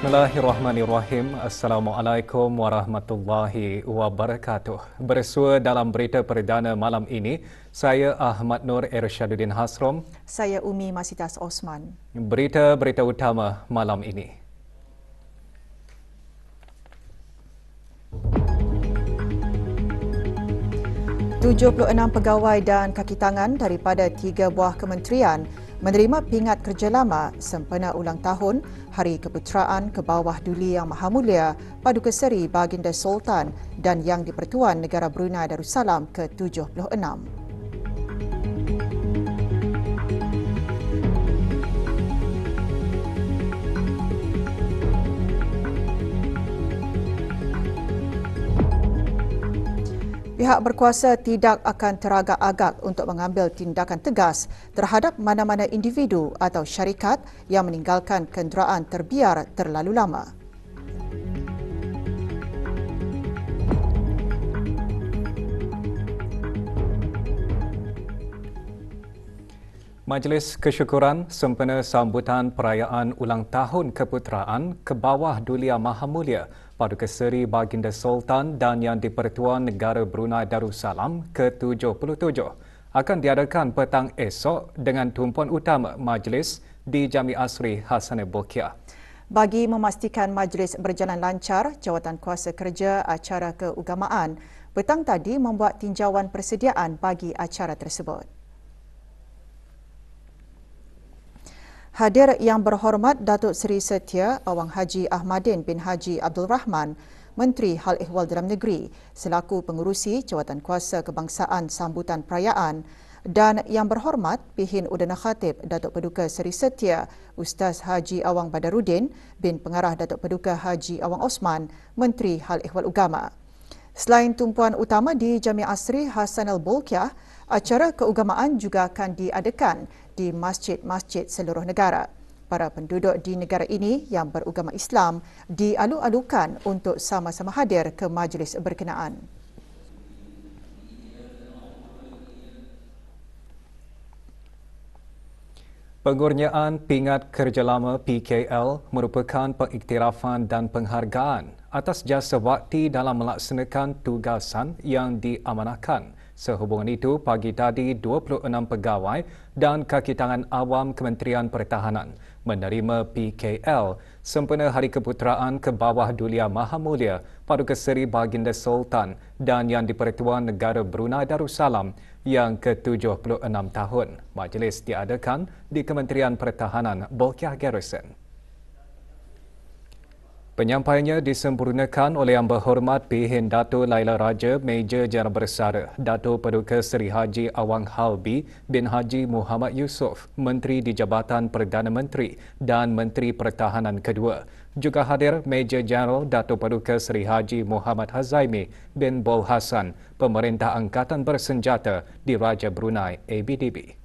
Bismillahirrahmanirrahim. Assalamualaikum warahmatullahi wabarakatuh. Bersua dalam berita perdana malam ini, saya Ahmad Nur Irsyaduddin Hasrom. Saya Umi Masitas Osman. Berita-berita utama malam ini. ...76 pegawai dan kaki tangan daripada 3 buah kementerian menerima pingat kerja lama sempena ulang tahun Hari Keputeraan ke Bawah Duli Yang Maha Mulia Paduka Seri Baginda Sultan dan Yang di-Pertuan Negara Brunei Darussalam ke-76. Pihak berkuasa tidak akan teragak-agak untuk mengambil tindakan tegas terhadap mana-mana individu atau syarikat yang meninggalkan kenderaan terbiar terlalu lama. Majlis Kesyukuran sempena sambutan perayaan ulang tahun Keputeraan ke Bawah Duli Yang Maha Mulia Paduka Seri Baginda Sultan dan Yang di-Pertuan Negara Brunei Darussalam ke-77 akan diadakan petang esok dengan tumpuan utama majlis di Jami Asri Hassanal Bolkiah. Bagi memastikan majlis berjalan lancar, Jawatankuasa Kerja Acara Keagamaan petang tadi membuat tinjauan persediaan bagi acara tersebut. Hadir Yang Berhormat Datuk Seri Setia Awang Haji Ahmadin bin Haji Abdul Rahman, Menteri Hal Ehwal Dalam Negeri selaku pengurusi Jawatankuasa Kebangsaan sambutan perayaan, dan Yang Berhormat Pihin Udana Khatib Datuk Paduka Seri Setia Ustaz Haji Awang Badaruddin bin Pengarah Datuk Paduka Haji Awang Osman, Menteri Hal Ehwal Ugama. Selain tumpuan utama di Jami Asri Hassanal Bolkiah, acara keagamaan juga akan diadakan di masjid-masjid seluruh negara. Para penduduk di negara ini yang beragama Islam dialu-alukan untuk sama-sama hadir ke majlis berkenaan. Pengurniaan Pingat Kerja Lama PKL merupakan pengiktirafan dan penghargaan atas jasa bakti dalam melaksanakan tugasan yang diamanahkan. Sehubungan itu, pagi tadi 26 pegawai dan kaki tangan awam Kementerian Pertahanan menerima PKL sempena Hari Keputeraan ke Bawah Duli Yang Maha Mulia Paduka Seri Baginda Sultan dan Yang di-Pertuan Negara Brunei Darussalam yang ke-76 tahun. Majlis diadakan di Kementerian Pertahanan Bolkiah Garrison. Penyampaiannya disempurnakan oleh Yang Berhormat Pihin Dato' Laila Raja Major Jeneral Bersara Dato' Paduka Seri Haji Awang Halbi bin Haji Muhammad Yusof, Menteri di Jabatan Perdana Menteri dan Menteri Pertahanan kedua. Juga hadir Major Jeneral Dato' Paduka Seri Haji Muhammad Hazaimi bin Bol Hassan, Pemerintah Angkatan Bersenjata di Raja Brunei ABDB.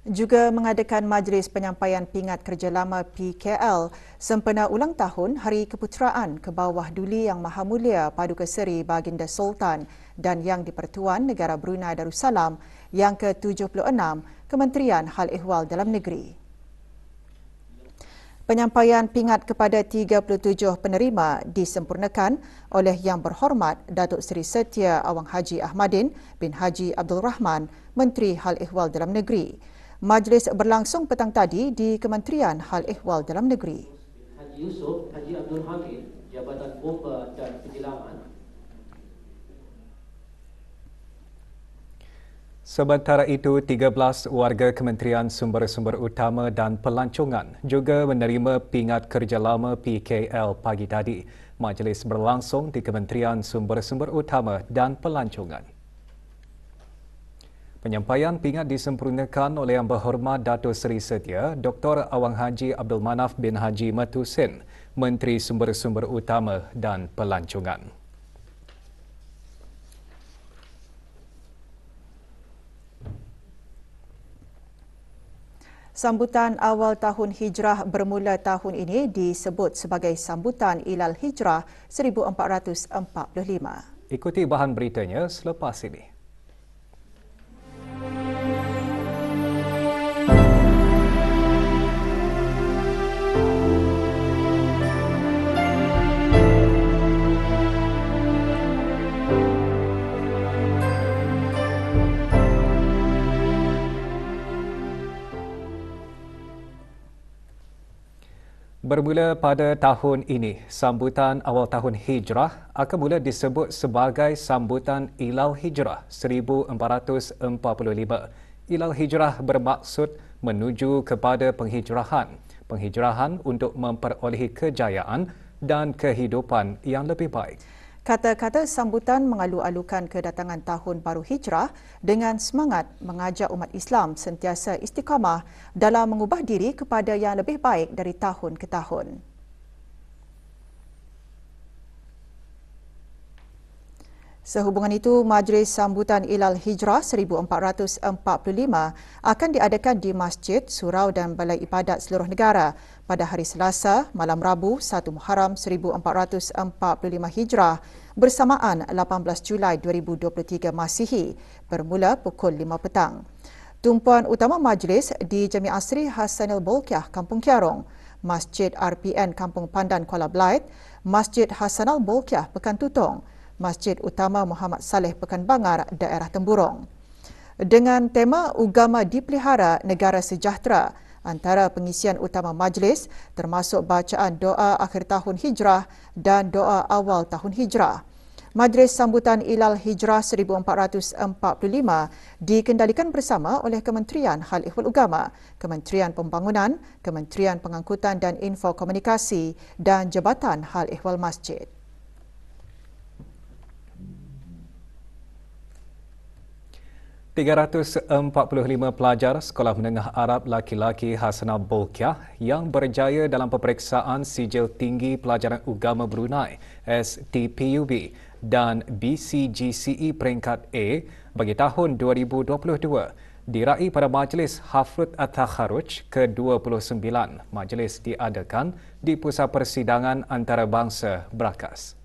Juga mengadakan majlis penyampaian pingat kerja lama PKL sempena ulang tahun Hari Keputeraan ke Bawah Duli Yang Maha Mulia Paduka Seri Baginda Sultan dan Yang di-Pertuan Negara Brunei Darussalam yang ke-76 Kementerian Hal Ehwal Dalam Negeri. Penyampaian pingat kepada 37 penerima disempurnakan oleh Yang Berhormat Datuk Seri Setia Awang Haji Ahmadin bin Haji Abdul Rahman, Menteri Hal Ehwal Dalam Negeri. Majlis berlangsung petang tadi di Kementerian Hal Ehwal Dalam Negeri. Haji Yusof, Haji Abdul Hamid, Jabatan Bomba dan Penyelaman. Sementara itu, 13 warga Kementerian Sumber-Sumber Utama dan Pelancongan juga menerima pingat kerja lama PKL pagi tadi. Majlis berlangsung di Kementerian Sumber-Sumber Utama dan Pelancongan. Penyampaian pingat disempurnakan oleh Yang Berhormat Dato' Seri Setia Dr. Awang Haji Abdul Manaf bin Haji Matusin, Menteri Sumber-Sumber Utama dan Pelancongan. Sambutan awal tahun Hijrah bermula tahun ini disebut sebagai Sambutan Ilal Hijrah 1445. Ikuti bahan beritanya selepas ini. Bermula pada tahun ini, sambutan awal tahun Hijrah akan mula disebut sebagai Sambutan Ilal Hijrah 1445. Ilal Hijrah bermaksud menuju kepada penghijrahan. Penghijrahan untuk memperolehi kejayaan dan kehidupan yang lebih baik. Kata-kata sambutan mengalu-alukan kedatangan Tahun Baru Hijrah dengan semangat mengajak umat Islam sentiasa istiqamah dalam mengubah diri kepada yang lebih baik dari tahun ke tahun. Sehubungan itu, Majlis Sambutan Ilal Hijrah 1445 akan diadakan di Masjid, Surau dan Balai Ibadat seluruh negara pada hari Selasa, malam Rabu 1 Muharram 1445 Hijrah bersamaan 18 Julai 2023 Masihi bermula pukul 5 petang. Tumpuan utama majlis di Jamiah Asri Hassanil Bolkiah, Kampung Kiarong, Masjid RPN Kampung Pandan Kuala Belait, Masjid Hassanal Bolkiah, Pekan Tutong, Masjid Utama Muhammad Saleh Pekan Bangar, Daerah Temburong. Dengan tema Ugama Dipelihara, Negara Sejahtera, antara pengisian utama majlis termasuk bacaan doa akhir tahun Hijrah dan doa awal tahun Hijrah. Majlis Sambutan Ilal Hijrah 1445 dikendalikan bersama oleh Kementerian Hal Ehwal Ugama, Kementerian Pembangunan, Kementerian Pengangkutan dan Infokomunikasi dan Jabatan Hal Ehwal Masjid. $345 pelajar Sekolah Menengah Arab Laki-laki Hassanal Bolkiah yang berjaya dalam peperiksaan Sijil Tinggi Pelajaran Ugama Brunei STPUB dan BCGCE peringkat A bagi tahun 2022 diraih pada Majlis Hafrut At-Takharuj ke-29. Majlis diadakan di Pusat Persidangan Antarabangsa Brakas.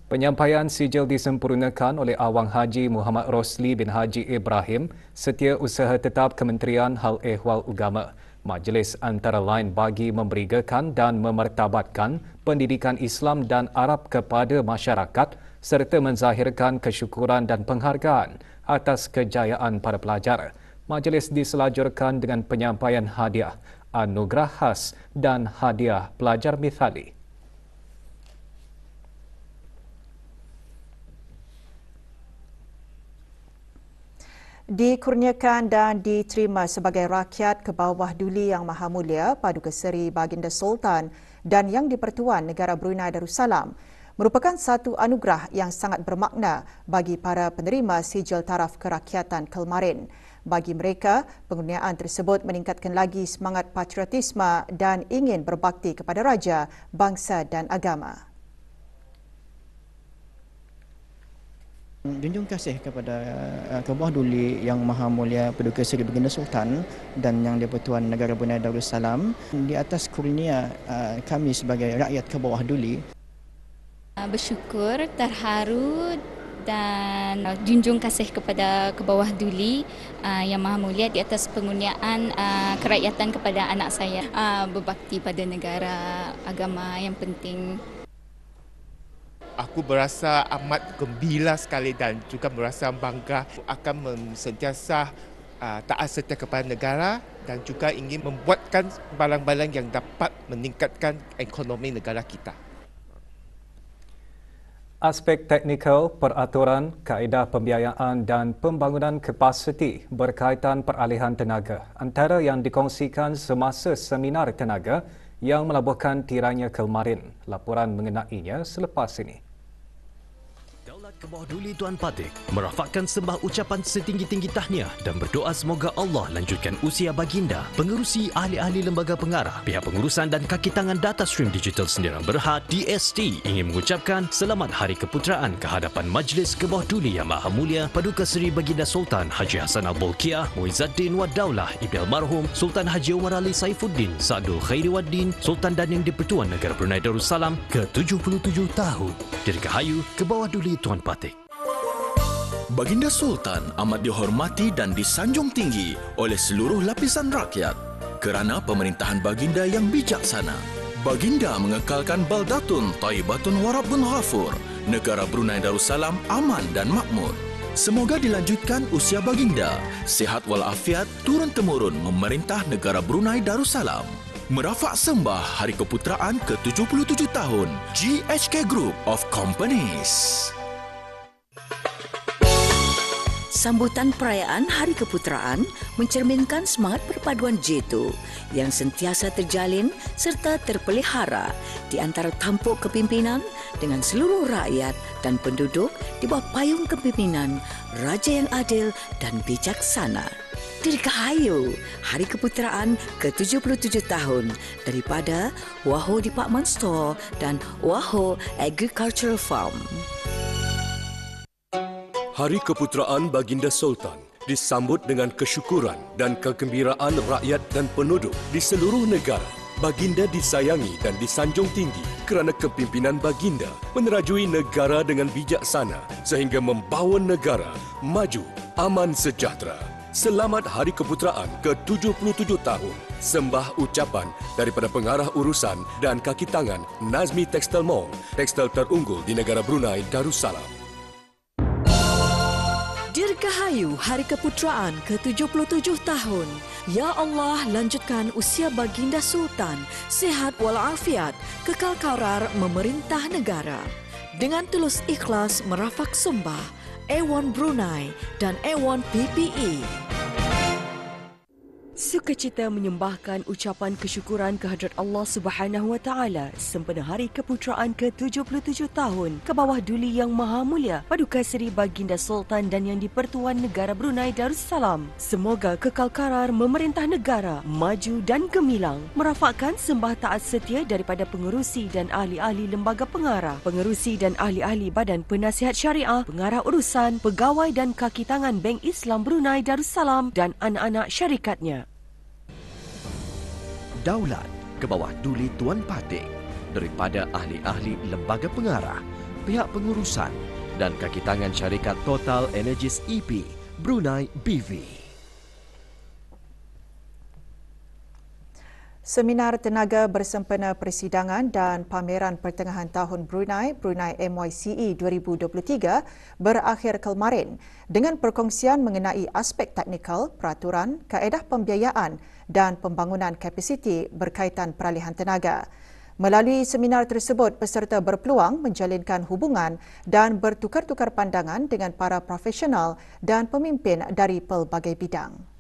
Penyampaian sijil disempurnakan oleh Awang Haji Muhammad Rosli bin Haji Ibrahim, Setiausaha Tetap Kementerian Hal Ehwal Ugama. Majlis antara lain bagi memberigakan dan memertabatkan pendidikan Islam dan Arab kepada masyarakat serta menzahirkan kesyukuran dan penghargaan atas kejayaan para pelajar. Majlis diselajurkan dengan penyampaian hadiah, anugerah khas dan hadiah pelajar mithali. Dikurniakan dan diterima sebagai rakyat ke bawah duli Yang Maha Mulia Paduka Seri Baginda Sultan dan Yang di-Pertuan Negara Brunei Darussalam merupakan satu anugerah yang sangat bermakna bagi para penerima sijil taraf kerakyatan Kelmarin. Bagi mereka, pengurniaan tersebut meningkatkan lagi semangat patriotisme dan ingin berbakti kepada raja, bangsa dan agama. Junjung kasih kepada Kebawah Duli Yang Maha Mulia Paduka Seri Baginda Sultan dan Yang di-Pertuan Negara Brunei Darussalam di atas kurnia kami sebagai rakyat Kebawah Duli. Bersyukur, terharu dan junjung kasih kepada Kebawah Duli Yang Maha Mulia di atas pengurniaan kerakyatan kepada anak saya. Berbakti pada negara, agama yang penting. Aku berasa amat gembira sekali dan juga merasa bangga akan sentiasa taat setia kepada negara dan juga ingin membuatkan barang-barang yang dapat meningkatkan ekonomi negara kita. Aspek teknikal, peraturan, kaedah pembiayaan dan pembangunan kapasiti berkaitan peralihan tenaga antara yang dikongsikan semasa seminar tenaga yang melabuhkan tirainya Kelmarin. Laporan mengenainya selepas ini. ke bawah duli Tuan Patik merafakkan sembah ucapan setinggi-tinggi tahniah dan berdoa semoga Allah lanjutkan usia baginda. Pengerusi ahli-ahli lembaga pengarah, pihak pengurusan dan kaki tangan Data Stream Digital Sendirian Berhad DST ingin mengucapkan selamat Hari Keputeraan ke hadapan Majlis ke bawah duli Yang Maha Mulia Paduka Seri Baginda Sultan Haji Hassan Al-Bolkiah Muizzaddin Wad Daulah Ibn Almarhum Sultan Haji Umar Ali Saifuddin Sa'dul Khairi Waddin Sultan dan Yang di-Pertuan Negara Brunei Darussalam ke-77 tahun. Dirgahayu ke bawah duli Tuan Patik. Baginda Sultan amat dihormati dan disanjung tinggi oleh seluruh lapisan rakyat kerana pemerintahan baginda yang bijaksana. Baginda mengekalkan baldatun Thayyibatun Warabbun Ghafur, negara Brunei Darussalam aman dan makmur. Semoga dilanjutkan usia baginda, sihat walafiat turun-temurun memerintah negara Brunei Darussalam. Merafak sembah Hari Keputeraan ke-77 tahun GHK Group of Companies. Sambutan perayaan Hari Keputeraan mencerminkan semangat perpaduan J2 yang sentiasa terjalin serta terpelihara di antara tampuk kepimpinan dengan seluruh rakyat dan penduduk di bawah payung kepimpinan Raja yang adil dan bijaksana. Dirgahayu Hari Keputeraan ke-77 tahun daripada Waho Department Store dan Waho Agricultural Farm. Hari Keputeraan Baginda Sultan disambut dengan kesyukuran dan kegembiraan rakyat dan penduduk di seluruh negara. Baginda disayangi dan disanjung tinggi kerana kepimpinan baginda menerajui negara dengan bijaksana sehingga membawa negara maju, aman sejahtera. Selamat Hari Keputeraan ke-77 tahun. Sembah ucapan daripada pengarah urusan dan kaki tangan Nazmi Textile Mall, tekstil terunggul di negara Brunei Darussalam. Dirgahayu Hari Keputeraan ke-77 tahun. Ya Allah, lanjutkan usia baginda Sultan, sihat walafiat, kekal karar memerintah negara. Dengan tulus ikhlas merafak sembah A1 Brunei dan A1 PPE. Sukacita menyembahkan ucapan kesyukuran kehadrat Allah Subhanahu Wa Taala sempena Hari Keputeraan ke-77 tahun ke bawah duli Yang Maha Mulia Paduka Seri Baginda Sultan dan Yang di-Pertuan Negara Brunei Darussalam. Semoga kekal karar memerintah negara maju dan gemilang. Merafakkan sembah taat setia daripada pengerusi dan ahli-ahli lembaga pengarah, pengerusi dan ahli-ahli Badan Penasihat Syariah, pengarah urusan, pegawai dan kaki tangan Bank Islam Brunei Darussalam dan anak-anak syarikatnya. Daulat ke bawah duli Tuan Patik daripada ahli-ahli lembaga pengarah, pihak pengurusan dan kaki tangan syarikat Total Energies EP Brunei BV. Seminar Tenaga Bersempena Persidangan dan Pameran Pertengahan Tahun Brunei MYCE 2023 berakhir kemarin dengan perkongsian mengenai aspek teknikal, peraturan, kaedah pembiayaan dan pembangunan kapasiti berkaitan peralihan tenaga. Melalui seminar tersebut, peserta berpeluang menjalinkan hubungan dan bertukar-tukar pandangan dengan para profesional dan pemimpin dari pelbagai bidang.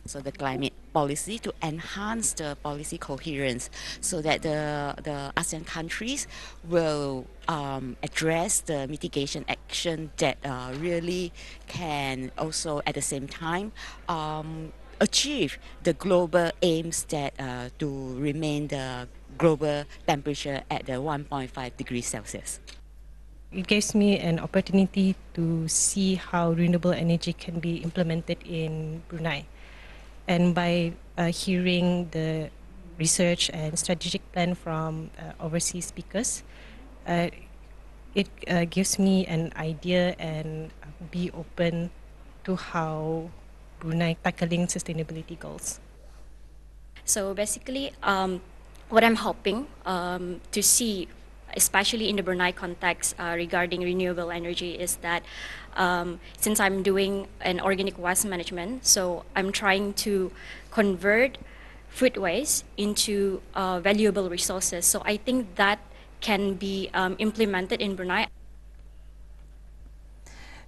So the climate policy to enhance the policy coherence so that the ASEAN countries will address the mitigation action that really can also at the same time achieve the global aims that to remain the global temperature at the 1.5 degrees Celsius. It gives me an opportunity to see how renewable energy can be implemented in Brunei. And by hearing the research and strategic plan from overseas speakers, it gives me an idea and be open to how Brunei tackling sustainability goals. So basically, what I'm hoping to see, especially in the Brunei context regarding renewable energy, is that since I'm doing an organic waste management, so I'm trying to convert food waste into valuable resources. So I think that can be implemented in Brunei.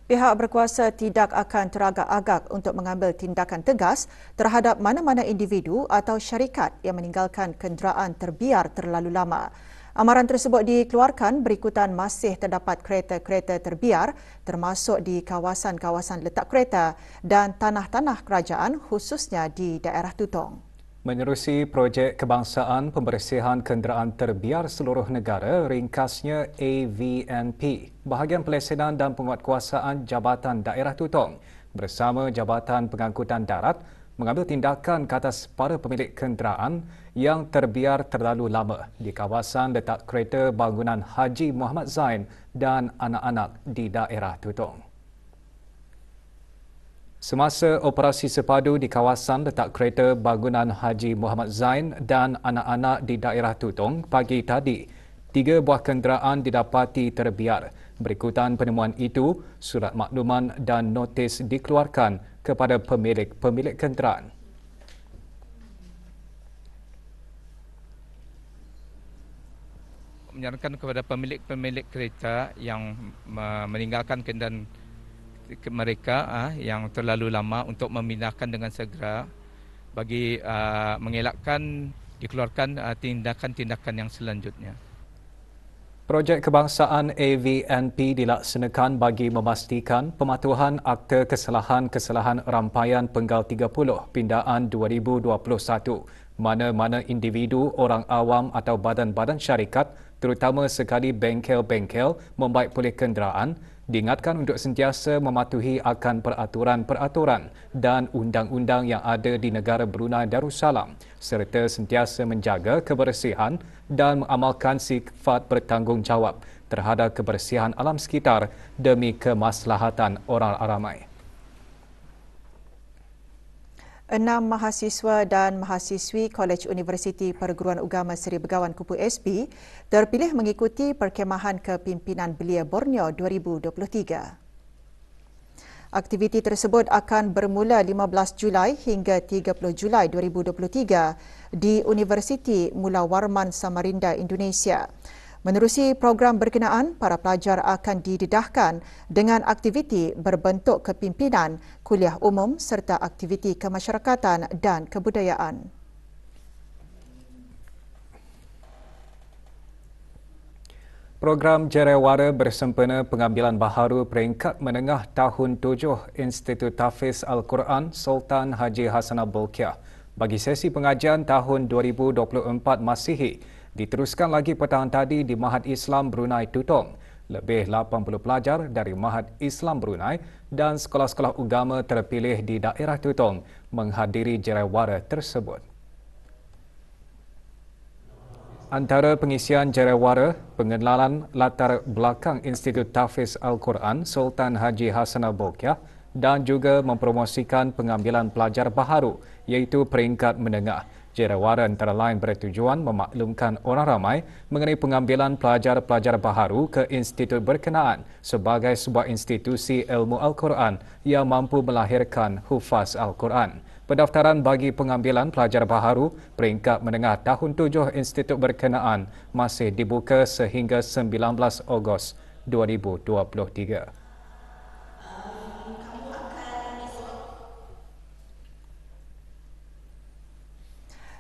Pihak berkuasa tidak akan teragak-agak untuk mengambil tindakan tegas terhadap mana-mana individu atau syarikat yang meninggalkan kenderaan terbiar terlalu lama. Amaran tersebut dikeluarkan berikutan masih terdapat kereta-kereta terbiar termasuk di kawasan-kawasan letak kereta dan tanah-tanah kerajaan khususnya di daerah Tutong. Menerusi projek kebangsaan pembersihan kenderaan terbiar seluruh negara, ringkasnya AVNP, bahagian pelesenan dan penguatkuasaan Jabatan Daerah Tutong bersama Jabatan Pengangkutan Darat mengambil tindakan ke atas para pemilik kenderaan yang terbiar terlalu lama di kawasan letak kereta bangunan Haji Muhammad Zain dan anak-anak di daerah Tutong. Semasa operasi sepadu di kawasan letak kereta bangunan Haji Muhammad Zain dan anak-anak di daerah Tutong pagi tadi, 3 buah kenderaan didapati terbiar. Berikutan penemuan itu, surat makluman dan notis dikeluarkan kepada pemilik kenderaan. Menyarankan kepada pemilik kereta yang meninggalkan kenderaan mereka yang terlalu lama untuk memindahkan dengan segera bagi mengelakkan dikeluarkan tindakan-tindakan yang selanjutnya. Projek kebangsaan AVNP dilaksanakan bagi memastikan pematuhan Akta Kesalahan-Kesalahan Rampaian Penggal 30 Pindaan 2021, mana-mana individu, orang awam atau badan-badan syarikat, terutama sekali bengkel-bengkel membaik pulih kenderaan, diingatkan untuk sentiasa mematuhi akan peraturan-peraturan dan undang-undang yang ada di negara Brunei Darussalam serta sentiasa menjaga kebersihan dan mengamalkan sifat bertanggungjawab terhadap kebersihan alam sekitar demi kemaslahatan orang ramai. 6 mahasiswa dan mahasiswi Kolej Universiti Perguruan Agama Seri Begawan Kupu SB terpilih mengikuti Perkemahan Kepimpinan Belia Borneo 2023. Aktiviti tersebut akan bermula 15 Julai hingga 30 Julai 2023 di Universiti Mula Warman Samarinda, Indonesia. Menerusi program berkenaan, para pelajar akan didedahkan dengan aktiviti berbentuk kepimpinan, kuliah umum serta aktiviti kemasyarakatan dan kebudayaan. Program Jerewara bersempena pengambilan baharu peringkat menengah tahun 7 Institut Tahfiz Al-Quran Sultan Haji Hassanal Bolkiah bagi sesi pengajian tahun 2024 Masihi diteruskan lagi petang tadi di Mahad Islam Brunei Tutong. Lebih 80 pelajar dari Mahad Islam Brunei dan sekolah-sekolah agama terpilih di daerah Tutong menghadiri jerewara tersebut. Antara pengisian jerewara, pengenalan latar belakang Institut Tahfiz Al-Quran Sultan Haji Hassanal Bolkiah dan juga mempromosikan pengambilan pelajar baharu iaitu peringkat menengah. Jerewara antara lain bertujuan memaklumkan orang ramai mengenai pengambilan pelajar-pelajar baharu ke institut berkenaan sebagai sebuah institusi ilmu Al-Quran yang mampu melahirkan hufaz Al-Quran. Pendaftaran bagi pengambilan pelajar baharu peringkat menengah tahun 7 institut berkenaan masih dibuka sehingga 19 Ogos 2023.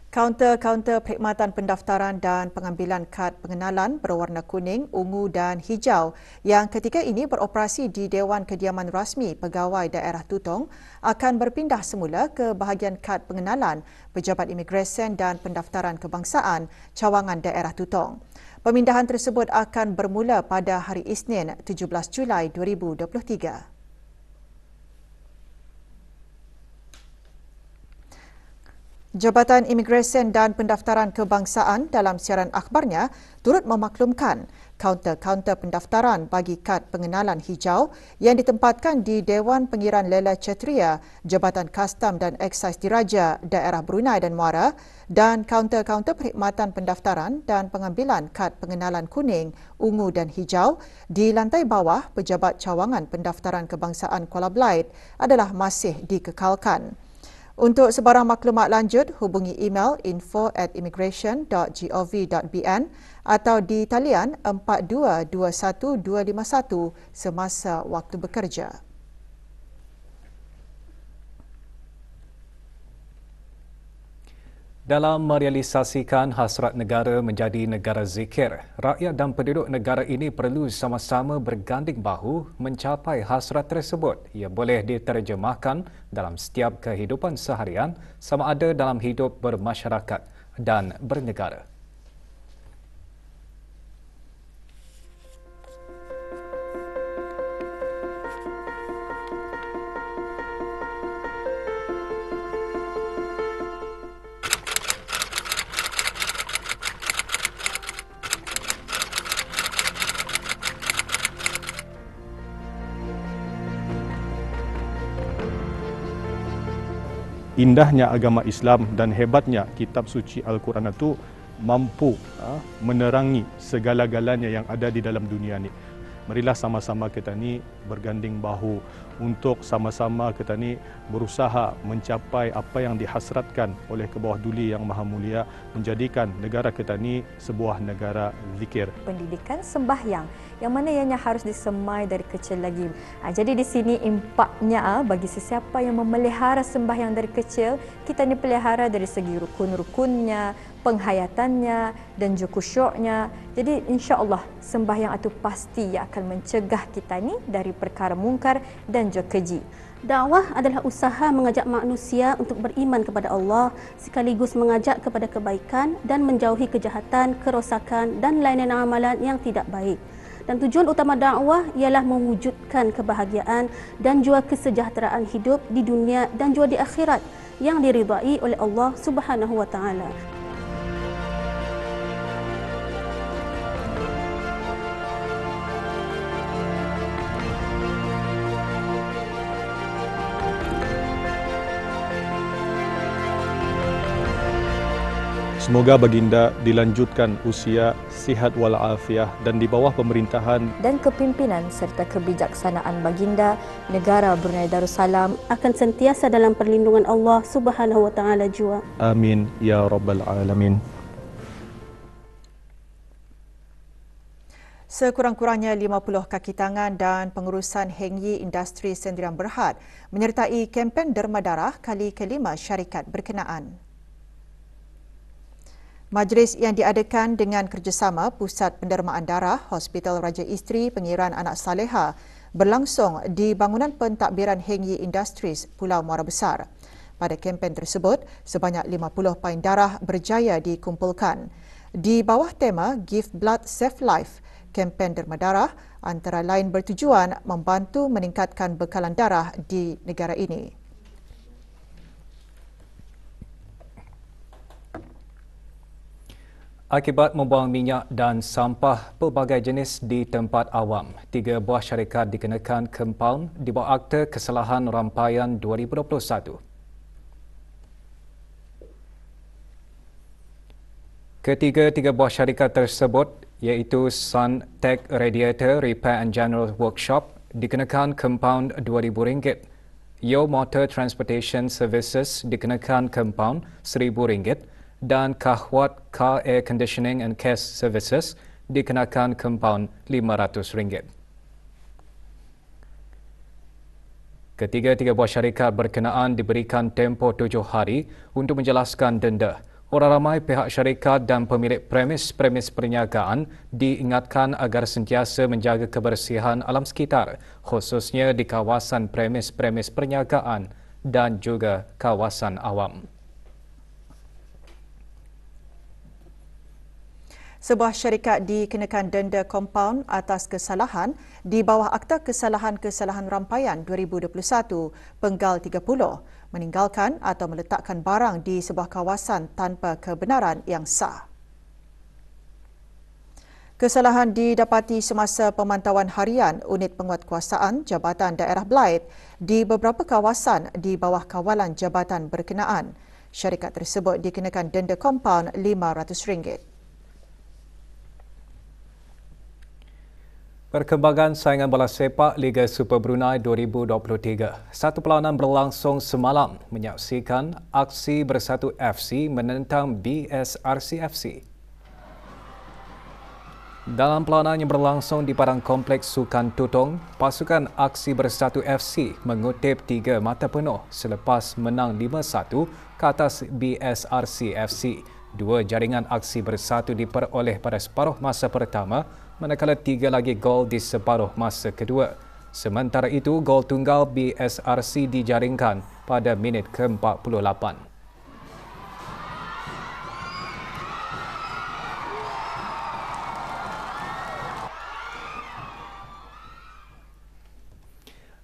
Kaunter-kaunter perkhidmatan pendaftaran dan pengambilan kad pengenalan berwarna kuning, ungu dan hijau yang ketika ini beroperasi di Dewan Kediaman Rasmi Pegawai Daerah Tutong akan berpindah semula ke bahagian kad pengenalan Pejabat Imigresen dan Pendaftaran Kebangsaan Cawangan Daerah Tutong. Pemindahan tersebut akan bermula pada hari Isnin 17 Julai 2023. Jabatan Imigresen dan Pendaftaran Kebangsaan dalam siaran akhbarnya turut memaklumkan kaunter-kaunter pendaftaran bagi kad pengenalan hijau yang ditempatkan di Dewan Pengiran Lela Cetria, Jabatan Kastam dan Eksais Diraja Daerah Brunei dan Muara dan kaunter-kaunter perkhidmatan pendaftaran dan pengambilan kad pengenalan kuning, ungu dan hijau di lantai bawah Pejabat Cawangan Pendaftaran Kebangsaan Kuala Belait adalah masih dikekalkan. Untuk sebarang maklumat lanjut, hubungi email info@immigration.gov.bn atau di talian 4221 semasa waktu bekerja. Dalam merealisasikan hasrat negara menjadi negara zikir, rakyat dan penduduk negara ini perlu sama-sama berganding bahu mencapai hasrat tersebut. Ia boleh diterjemahkan dalam setiap kehidupan seharian, sama ada dalam hidup bermasyarakat dan bernegara. Indahnya agama Islam dan hebatnya kitab suci Al-Quran itu mampu menerangi segala-galanya yang ada di dalam dunia ini. Marilah sama-sama kita ni berganding bahu untuk sama-sama kita ni berusaha mencapai apa yang dihasratkan oleh Kebawah Duli Yang Maha Mulia, menjadikan negara kita ni sebuah negara zikir. Pendidikan sembahyang yang mana ianya harus disemai dari kecil lagi. Jadi di sini impaknya bagi sesiapa yang memelihara sembahyang dari kecil, kita ni pelihara dari segi rukun-rukunnya, penghayatannya dan juga khusyuknya. Jadi insya-Allah sembahyang itu pasti akan mencegah kita ni dari perkara mungkar dan juga keji. Dakwah adalah usaha mengajak manusia untuk beriman kepada Allah sekaligus mengajak kepada kebaikan dan menjauhi kejahatan, kerosakan dan lain-lain amalan yang tidak baik. Dan tujuan utama dakwah ialah mewujudkan kebahagiaan dan juga kesejahteraan hidup di dunia dan juga di akhirat yang diridai oleh Allah Subhanahu wa taala. Semoga baginda dilanjutkan usia, sihat walafiat dan di bawah pemerintahan dan kepimpinan serta kebijaksanaan baginda, negara Brunei Darussalam akan sentiasa dalam perlindungan Allah Subhanahu wa taala jua. Amin ya rabbal alamin. Sekurang-kurangnya 50 kaki tangan dan pengurusan Heng Yi Industri Sendirian Berhad menyertai kempen derma darah kali kelima syarikat berkenaan. Majlis yang diadakan dengan kerjasama Pusat Pendermaan Darah Hospital Raja Isteri Pengiran Anak Saleha berlangsung di bangunan pentadbiran Heng Yi Industries, Pulau Muara Besar. Pada kempen tersebut, sebanyak 50 pain darah berjaya dikumpulkan. Di bawah tema Give Blood Save Life, kempen derma darah antara lain bertujuan membantu meningkatkan bekalan darah di negara ini. Akibat membuang minyak dan sampah pelbagai jenis di tempat awam, 3 buah syarikat dikenakan kompaun di bawah Akta Kesalahan Rampaian 2021. Ketiga-tiga buah syarikat tersebut iaitu Sun Tech Radiator Repair and General Workshop dikenakan kompaun RM2,000, Yo Motor Transportation Services dikenakan kompaun RM1,000 dan Kahwat Car Air Conditioning and Care Services dikenakan kompaun RM500. Ketiga-tiga buah syarikat berkenaan diberikan tempoh 7 hari untuk menjelaskan denda. Orang ramai pihak syarikat dan pemilik premis-premis perniagaan diingatkan agar sentiasa menjaga kebersihan alam sekitar, khususnya di kawasan premis-premis perniagaan dan juga kawasan awam. Sebuah syarikat dikenakan denda kompaun atas kesalahan di bawah Akta Kesalahan-Kesalahan Rampaian 2021 Penggal 30 meninggalkan atau meletakkan barang di sebuah kawasan tanpa kebenaran yang sah. Kesalahan didapati semasa pemantauan harian Unit Penguatkuasaan Jabatan Daerah Blyth di beberapa kawasan di bawah kawalan jabatan berkenaan. Syarikat tersebut dikenakan denda kompaun RM500. Perkembangan saingan bola sepak Liga Super Brunei 2023. Satu perlawanan berlangsung semalam menyaksikan aksi Bersatu FC menentang BSRC FC. Dalam perlawanan yang berlangsung di padang kompleks Sukan Tutong, pasukan Aksi Bersatu FC mengutip 3 mata penuh selepas menang 5-1 ke atas BSRC FC. Dua jaringan aksi bersatu diperoleh pada separuh masa pertama, manakala 3 lagi gol di separuh masa kedua. Sementara itu, gol tunggal BSRC dijaringkan pada minit ke-48.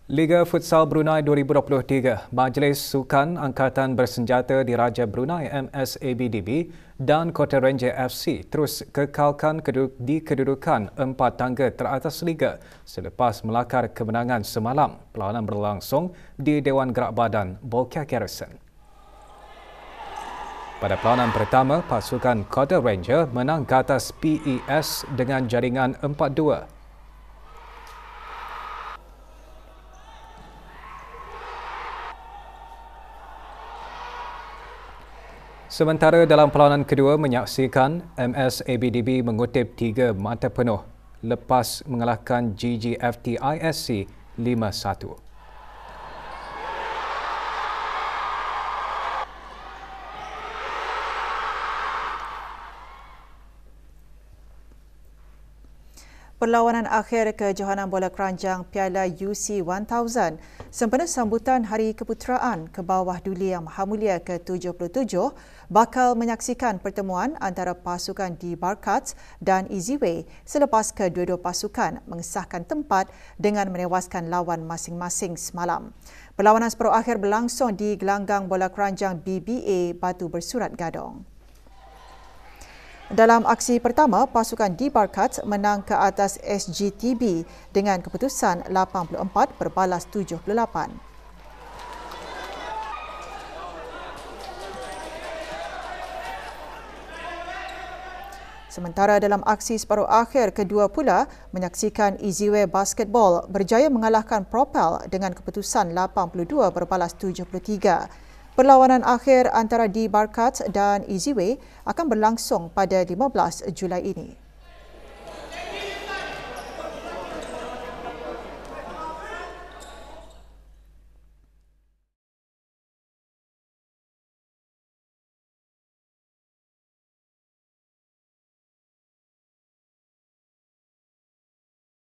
Liga Futsal Brunei 2023, Majlis Sukan Angkatan Bersenjata Diraja Brunei MSABDB dan Kota Ranger FC terus kekalkan di kedudukan 4 tangga teratas Liga selepas melakar kemenangan semalam. Perlawanan berlangsung di Dewan Gerak Badan Bolkiah Garrison. Pada perlawanan pertama, pasukan Kota Ranger menang ke atas PES dengan jaringan 4-2. Sementara dalam perlawanan kedua menyaksikan MSABDB mengutip 3 mata penuh lepas mengalahkan GGFT-ISC 5-1. Perlawanan akhir kejohanan bola keranjang Piala UC 1000 sempena sambutan Hari Keputeraan ke bawah Duli Yang Maha Mulia ke-77 bakal menyaksikan pertemuan antara pasukan di Barkats dan Easyway selepas kedua-dua pasukan mengesahkan tempat dengan menewaskan lawan masing-masing semalam. Perlawanan separuh akhir berlangsung di gelanggang bola keranjang BBA Batu Bersurat Gadong. Dalam aksi pertama, pasukan di Barkats menang ke atas SGTB dengan keputusan 84 berbalas 78. Sementara dalam aksi separuh akhir kedua pula menyaksikan Easyway Basketball berjaya mengalahkan Propel dengan keputusan 82 berbalas 73. Perlawanan akhir antara di Barkats dan Easyway akan berlangsung pada 15 Julai ini.